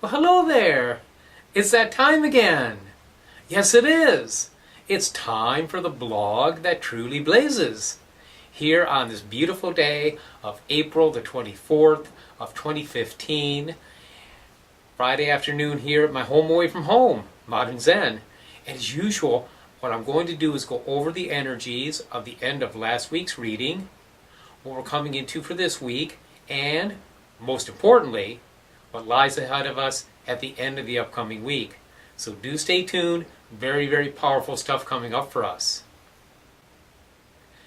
Well, hello there. It's that time again. Yes, it is. It's time for the blog that truly blazes. Here on this beautiful day of April the 24th of 2015, Friday afternoon here at my home away from home, Modern Zen. And as usual, what I'm going to do is go over the energies of the end of last week's reading, what we're coming into for this week, and, most importantly, what lies ahead of us at the end of the upcoming week. So do stay tuned. Very, very powerful stuff coming up for us.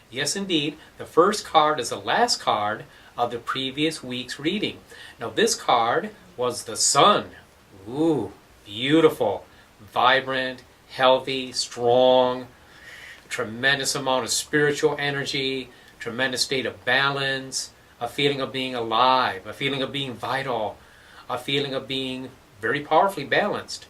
Yes, indeed, the first card is the last card of the previous week's reading. Now this card was the Sun. Ooh, beautiful, vibrant, healthy, strong, tremendous amount of spiritual energy, tremendous state of balance, a feeling of being alive, a feeling of being vital, a feeling of being very powerfully balanced.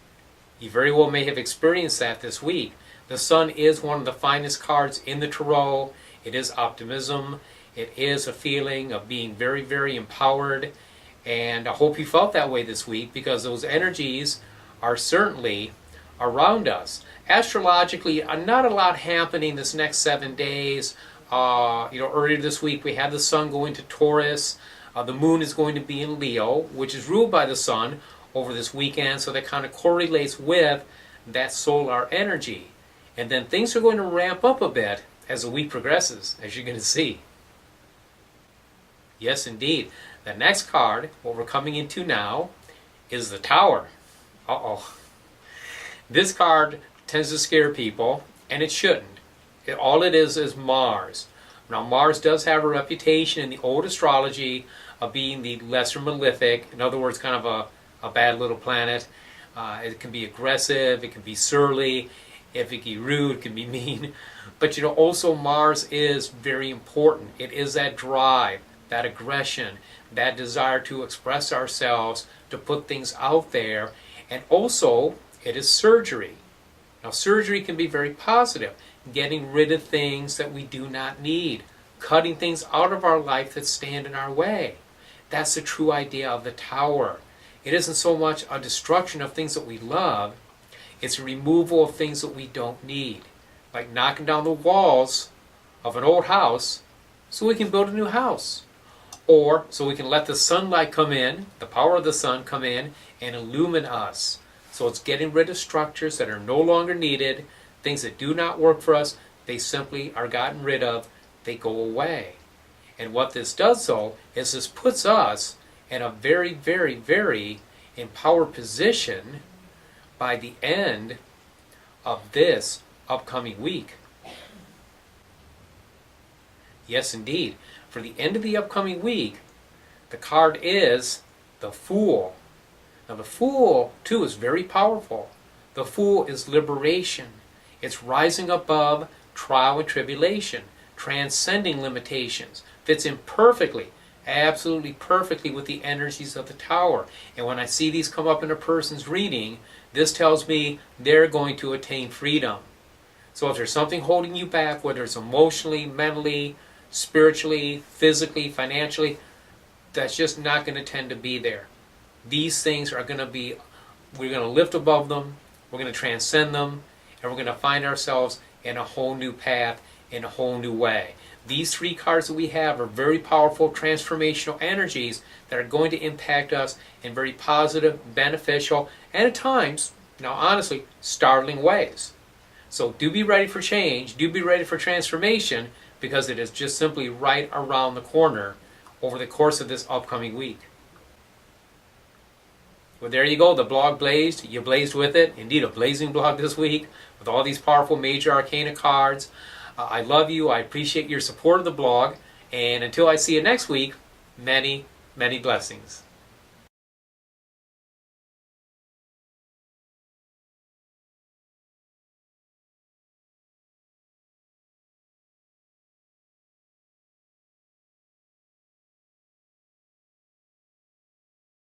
You very well may have experienced that this week. The Sun is one of the finest cards in the Tarot. It is optimism. It is a feeling of being very, very empowered. And I hope you felt that way this week, because those energies are certainly around us. Astrologically, not a lot happening this next 7 days. Earlier this week we had the Sun go into Taurus. The Moon is going to be in Leo, which is ruled by the Sun over this weekend, so that kind of correlates with that solar energy. And then things are going to ramp up a bit as the week progresses, as you're going to see. Yes, indeed. The next card, what we're coming into now, is the Tower. Uh-oh. This card tends to scare people, and it shouldn't. All it is Mars. Now, Mars does have a reputation in the old astrology of being the lesser malefic. In other words, kind of a bad little planet. It can be aggressive, it can be surly, if it can be rude, it can be mean. But also Mars is very important. It is that drive, that aggression, that desire to express ourselves, to put things out there. And also, it is surgery. Now, surgery can be very positive. Getting rid of things that we do not need. Cutting things out of our life that stand in our way. That's the true idea of the Tower. It isn't so much a destruction of things that we love, it's a removal of things that we don't need. Like knocking down the walls of an old house so we can build a new house. Or so we can let the sunlight come in, the power of the sun come in and illumine us. So it's getting rid of structures that are no longer needed, things that do not work for us, they simply are gotten rid of, they go away. And what this does, though, is this puts us in a very, very, very empowered position by the end of this upcoming week. Yes, indeed. For the end of the upcoming week, the card is the Fool. Now, the Fool, too, is very powerful. The Fool is liberation. It's rising above trial and tribulation, transcending limitations. Fits in perfectly, absolutely perfectly with the energies of the Tower. And when I see these come up in a person's reading, this tells me they're going to attain freedom. So if there's something holding you back, whether it's emotionally, mentally, spiritually, physically, financially, that's just not going to tend to be there. These things are going to be, we're going to lift above them, we're going to transcend them, and we're going to find ourselves in a whole new path, in a whole new way. These three cards that we have are very powerful transformational energies that are going to impact us in very positive, beneficial, and at times, now honestly, startling ways. So do be ready for change, do be ready for transformation, because it is just simply right around the corner over the course of this upcoming week. Well, there you go. The blog blazed. You blazed with it. Indeed, a blazing blog this week with all these powerful major arcana cards. I love you. I appreciate your support of the blog. And until I see you next week, many, many blessings.